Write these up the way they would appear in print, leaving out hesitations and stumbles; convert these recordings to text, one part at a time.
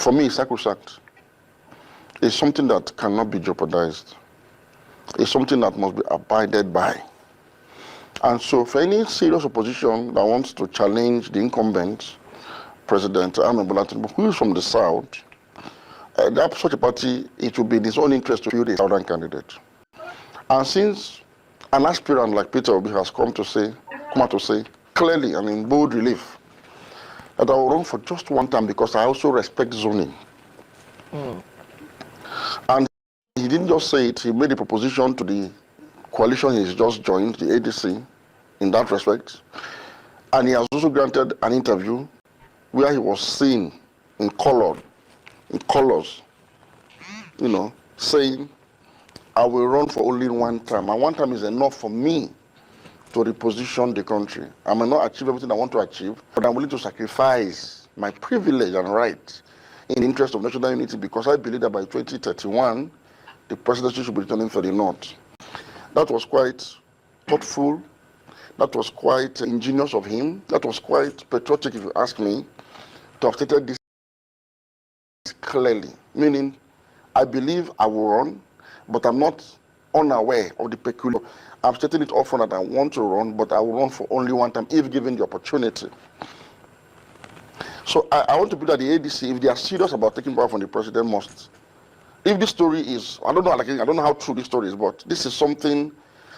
for me, is sacrosanct. It's something that cannot be jeopardized. It's something that must be abided by. And so for any serious opposition that wants to challenge the incumbent President Ahmed Bola Tinubu, who is from the South, that such a party, it will be in his own interest to field a Southern candidate. And since an aspirant like Peter Obi has come out to say clearly and in bold relief that I will run for just one time because I also respect zoning. And he didn't just say it, he made a proposition to the coalition he's just joined, the ADC, in that respect. And he has also granted an interview where he was seen in colors, saying, I will run for only one term. And one term is enough for me to reposition the country. I may not achieve everything I want to achieve, but I'm willing to sacrifice my privilege and right in the interest of national unity because I believe that by 2031, the presidency should be returning for the North. That was quite thoughtful. That was quite ingenious of him. That was quite patriotic, if you ask me, to have stated this clearly. Meaning, I believe I will run, but I'm not unaware of the peculiar. I'm stating it often that I want to run, but I will run for only one time if given the opportunity. So I want to believe that the ADC, if they are serious about taking power from the president, must. If this story is, I don't know how true this story is, but this is something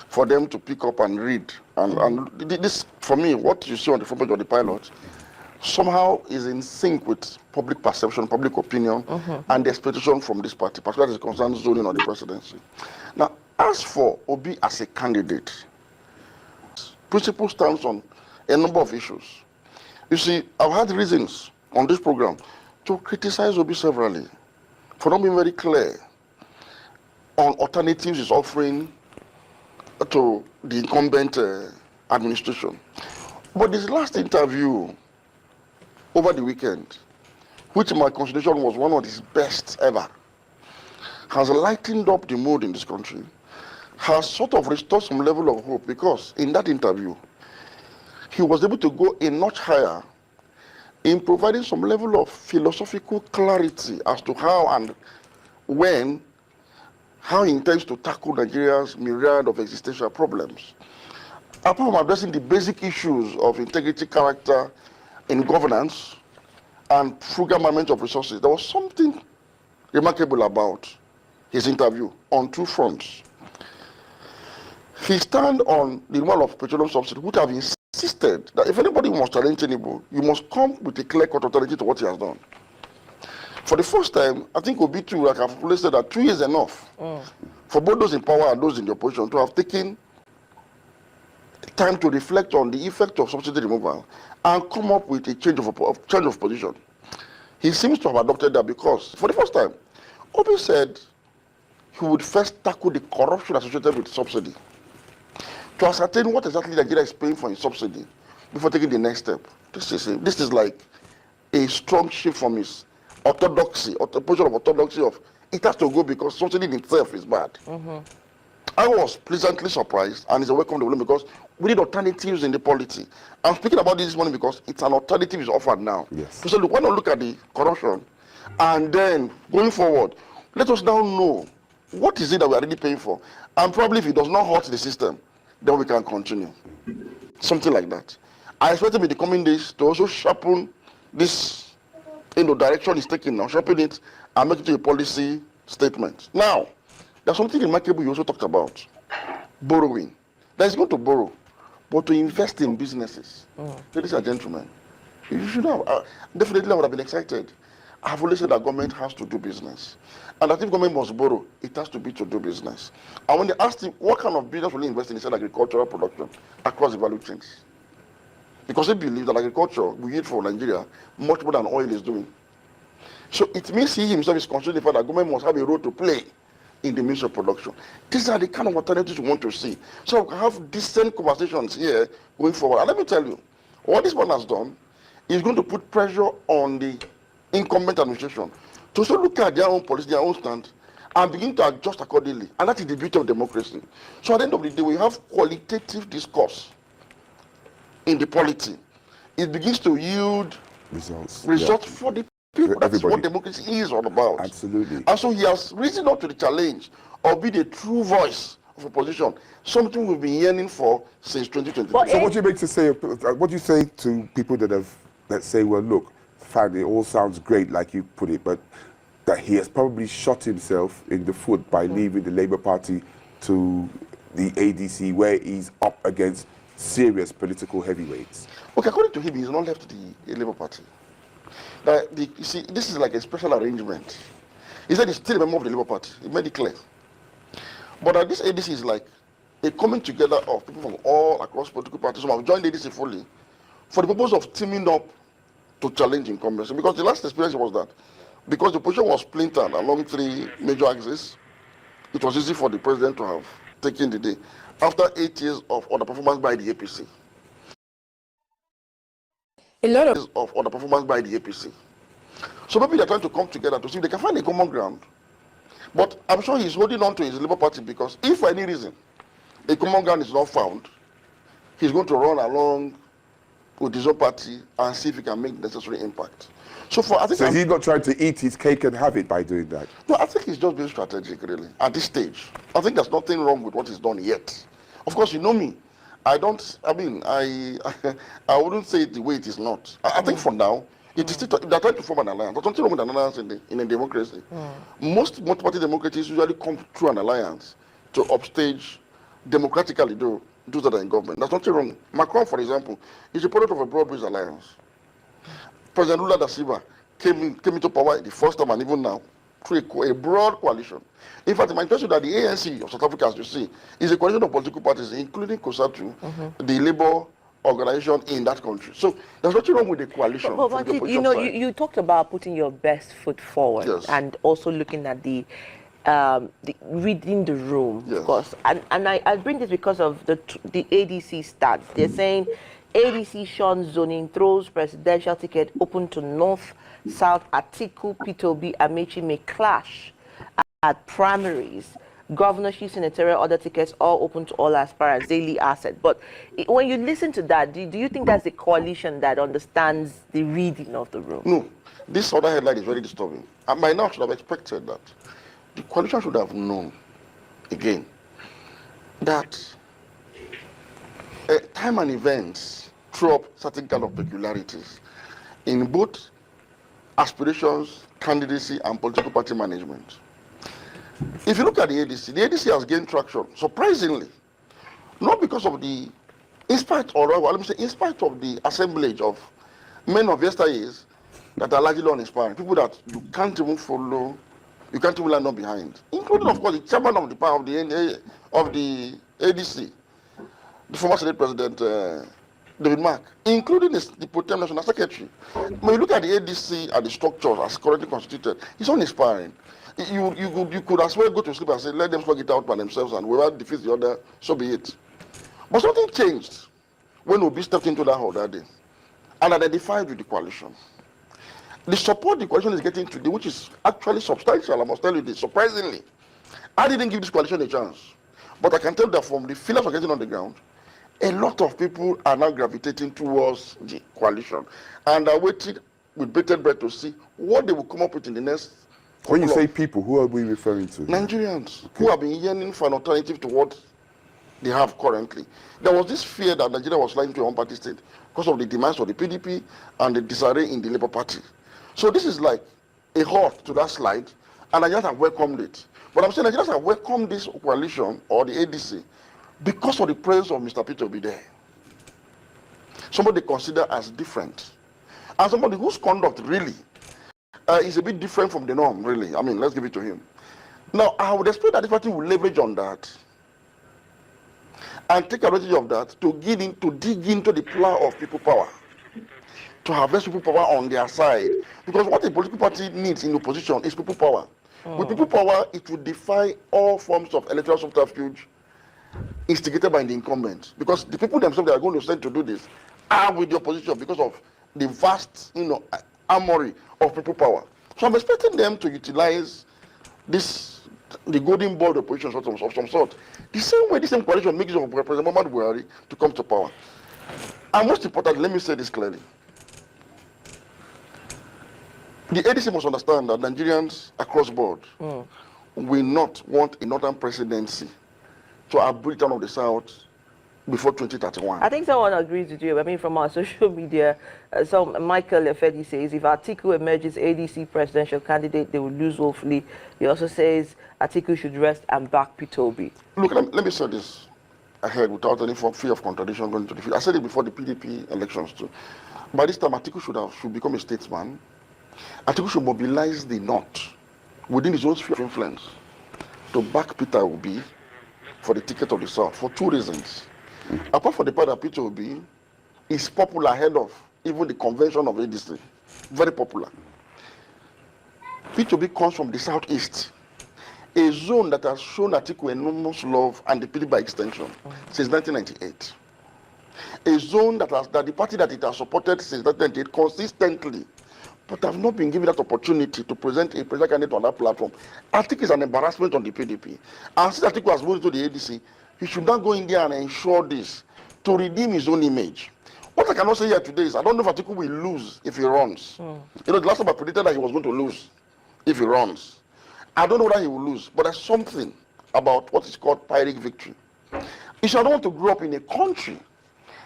for them to pick up and read. And this, for me, what you see on the front page of the pilot, somehow is in sync with public perception, public opinion, and the expectation from this party, particularly as it concerns zoning of the presidency. Now, as for Obi as a candidate, principle stands on a number of issues. You see, I've had reasons on this program to criticize Obi severally for not being very clear on alternatives he's offering to the incumbent administration. But this last interview over the weekend, which in my consideration was one of his best ever, has lightened up the mood in this country, has sort of restored some level of hope, because in that interview, he was able to go a notch higher in providing some level of philosophical clarity as to how and when, how he intends to tackle Nigeria's myriad of existential problems. Apart from addressing the basic issues of integrity, character, in governance, and frugal management of resources, there was something remarkable about his interview on two fronts. He stand on the removal of petroleum subsidy, which have insisted that if anybody must challenge Tinubu, you must come with a clear-cut authority to what he has done. For the first time, I think Obi too, like I've always said, that 2 years enough for both those in power and those in the opposition to have taken time to reflect on the effect of subsidy removal and come up with a change of position. He seems to have adopted that because, for the first time, Obi said he would first tackle the corruption associated with subsidy to ascertain what exactly Nigeria is paying for in subsidy before taking the next step. This is like a strong shift from his orthodoxy, or the position of orthodoxy of it has to go because subsidy in itself is bad. I was pleasantly surprised, and it's a welcome development because we need alternatives in the polity. I'm speaking about this morning because it's an alternative is offered now. Yes. So look, why not look at the corruption, and then going forward, let us now know what is it that we are really paying for, and probably if it does not hurt the system, then we can continue. Something like that. I expect him in the coming days to also sharpen this, direction he's taking now, sharpen it, and make it to a policy statement. Now, there's something remarkable you also talked about, borrowing. That is going to borrow, but to invest in businesses. Ladies and gentlemen, you should have, definitely I would have been excited. I've always said that government has to do business. And that if government must borrow, it has to be to do business. And when they asked him, what kind of business will he invest in, he said agricultural production across the value chains. Because he believes that agriculture will yield for Nigeria much more than oil is doing. So it means he himself is considering the fact that government must have a role to play in the means of production. These are the kind of alternatives we want to see. So we can have decent conversations here going forward. And let me tell you, what this man has done is going to put pressure on the incumbent administration to also look at their own policy, their own stand, and begin to adjust accordingly. And that is the beauty of democracy. So at the end of the day, we have qualitative discourse in the polity. It begins to yield results for the people. That's everybody. what democracy is all about. Absolutely. And so he has risen up to the challenge of being the true voice of opposition, something we've been yearning for since 2023. But So what do you make to say? What do you say to people that say, well, look, fine, it all sounds great, like you put it, but that he has probably shot himself in the foot by leaving the Labour Party to the ADC, where he's up against serious political heavyweights? Okay, according to him, he's not left the Labour Party. You see, this is like a special arrangement. He said he's still a member of the Labour Party. He made it clear. But this ADC is like a coming together of people from all across political parties who have joined ADC fully for the purpose of teaming up to challenge incumbents. Because the last experience was that because the opposition was splintered along 3 major axes, it was easy for the president to have taken the day after 8 years of underperformance by the APC. a lot of underperformance by the APC. So maybe they're trying to come together to see if they can find a common ground. But I'm sure he's holding on to his Labour Party because if for any reason a common ground is not found, he's going to run along with his own party and see if he can make the necessary impact. So he's not trying to eat his cake and have it by doing that? No, I think he's just being strategic, really, at this stage. I think there's nothing wrong with what he's done yet. Of course, you know me. I wouldn't say it the way it is not. I think for now, it is still, they're trying to form an alliance. There's nothing wrong with an alliance in a democracy. Most multi-party democracies usually come through an alliance to upstage democratically those that are in government. There's nothing wrong. Macron, for example, is a product of a broad-based alliance. President Lula da Silva came into power the first time and even now through a broad coalition. In fact, it might interest you that the ANC of South Africa, as you see, is a coalition of political parties, including COSATU, the Labour organization in that country. So there's nothing wrong with the coalition. But you talked about putting your best foot forward, yes, and also looking at the reading the room, yes, of course. And I bring this because of the ADC stats. They're saying ADC Sean zoning throws presidential ticket open to North, South, Atiku, P2B, Amechi may clash at primaries. Governorship, senatorial, other tickets all open to all aspirants, daily asset. But when you listen to that, do you think that's a coalition that understands the reading of the room? No. This other headline is very disturbing. And by now, I should have expected that. The coalition should have known, again, that time and events throw up certain kind of peculiarities in both aspirations, candidacy, and political party management. If you look at the ADC has gained traction, surprisingly, not because of in spite of the assemblage of men of yesteryears that are largely uninspiring, people that you can't even follow, you can't even land on behind, including, of course, the chairman of the ADC, the former Senate President, David Mark, including the Potem National Secretary. When you look at the ADC and the structures as currently constituted, it's uninspiring. You could as well go to sleep and say, let them slug it out by themselves, and whoever defeats the other, so be it. But something changed when Obi stepped into that hall that day and identified with the coalition. The support the coalition is getting today, which is actually substantial, I must tell you this, surprisingly. I didn't give this coalition a chance. But I can tell that from the feelers we're getting on the ground, a lot of people are now gravitating towards the coalition and are waiting with bated breath to see what they will come up with in the next. When you say people, who are we referring to? Nigerians, who have been yearning for an alternative to what they have currently. There was this fear that Nigeria was sliding to a one-party state because of the demands of the PDP and the disarray in the Labour Party. So this is like a halt to that slide, and Nigerians have welcomed it. But I'm saying Nigerians have welcomed this coalition or the ADC because of the presence of Mr. Peter Obi there. Somebody they consider as different. And somebody whose conduct really is a bit different from the norm, really. I mean, let's give it to him. Now, I would expect that this party will leverage on that and take advantage of that to dig into the plow of people power, to harvest people power on their side. Because what a political party needs in opposition is people power. With people power, it will defy all forms of electoral subterfuge instigated by the incumbent. Because the people themselves that are going to send to do this are with the opposition because of the vast, armory of people power. So I'm expecting them to utilize the golden ball of opposition of some sort. The same way this same coalition makes use of President Muhammadu Buhari to come to power. And most importantly, let me say this clearly. The ADC must understand that Nigerians across board will not want a northern presidency to abridge down of the south before 2031. I think someone agrees with you. I mean, from our social media, Michael Efedi says, if Atiku emerges ADC presidential candidate, they will lose woefully. He also says Atiku should rest and back Peter Obi. Look, let me say this ahead without any fear of contradiction going to the field. I said it before the PDP elections too. By this time, Atiku should become a statesman. Atiku should mobilize the North within his own sphere of influence to back Peter Obi for the ticket of the South for two reasons. Apart from the fact that Peter Obi is popular ahead of even the convention of ADC, very popular. Peter Obi comes from the Southeast, a zone that has shown Atiku enormous love and the PDP by extension since 1998. A zone that the party that it has supported since 1998 consistently, but have not been given that opportunity to present a presidential candidate on that platform. I think it's an embarrassment on the PDP. And since Atiku has moved to the ADC, he should not go in there and ensure this to redeem his own image. What I cannot say here today is I don't know if Atiku will lose if he runs. You know, the last time I predicted that he was going to lose if he runs. I don't know whether he will lose, but there's something about what is called Pyrrhic victory. You should not want to grow up in a country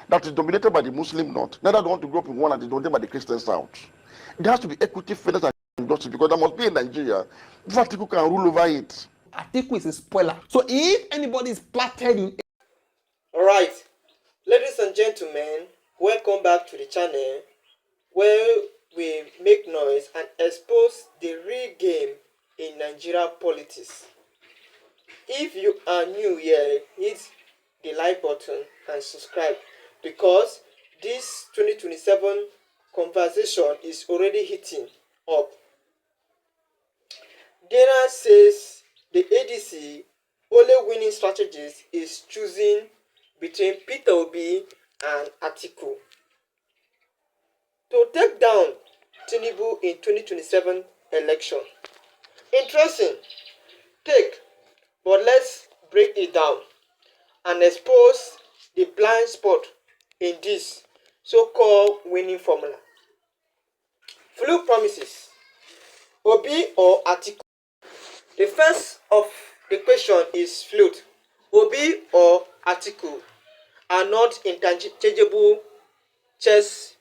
that is dominated by the Muslim North, neither do want to grow up in one that is dominated by the Christian South. There has to be equity, fairness, and justice because there must be a Nigeria if Atiku can rule over it. Atiku is a spoiler. So if anybody is planted in... Alright, ladies and gentlemen, welcome back to the channel where we make noise and expose the real game in Nigeria politics. If you are new here, hit the like button and subscribe because this 2027 conversation is already heating up. Dana says the ADC only winning strategist is choosing between Peter Obi and Atiku to take down Tinubu in 2027 election. Interesting take, but let's break it down and expose the blind spot in this so-called winning formula. Flu promises, Obi or Atiku? The first of the question is fluid. Obi or Atiku are not interchangeable chess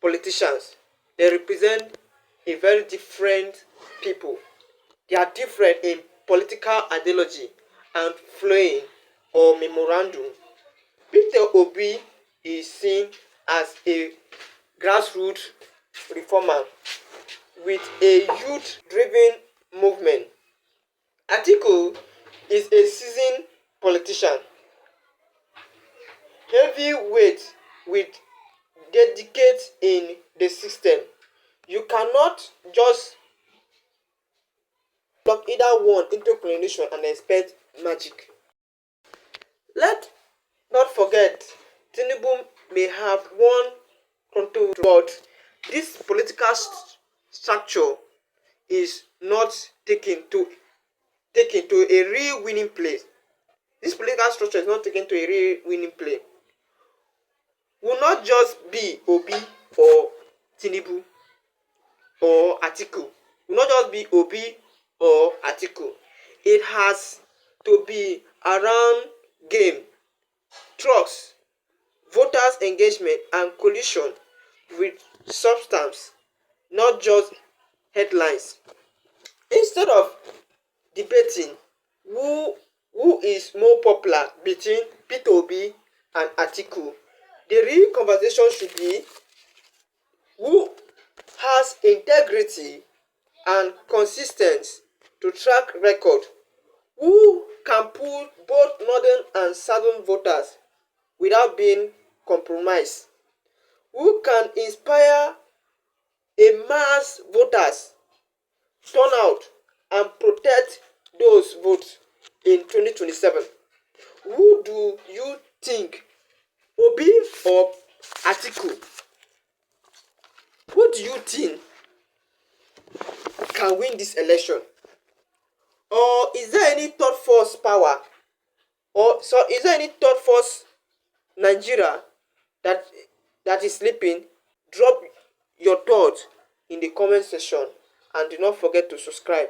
politicians. They represent a very different people. They are different in political ideology and flowing or memorandum. Peter Obi is seen as a grassroots reformer with a youth-driven movement. Atiku is a seasoned politician, heavyweight with dedicated in the system. You cannot just plug either one into coordination and expect magic. Let's not forget, Tinubu may have one control, but this political structure is not taken to a real winning place. This political structure is not taken to a real winning play. Will not just be Obi or Tinubu or Atiku. Will not just be Obi or Atiku. It has to be around game, trust, voters' engagement, and coalition with substance, not just headlines. Instead of debating who is more popular between Peter Obi and Atiku, the real conversation should be who has integrity and consistency to track record, who can pull both northern and southern voters without being compromised, who can inspire a mass voters turnout and protect those votes in 2027. Who do you think, Obi or Atiku? Who do you think can win this election? Or is there any third force power? Or so is there any third force Nigeria that is sleeping? Drop your thoughts in the comment section, and do not forget to subscribe.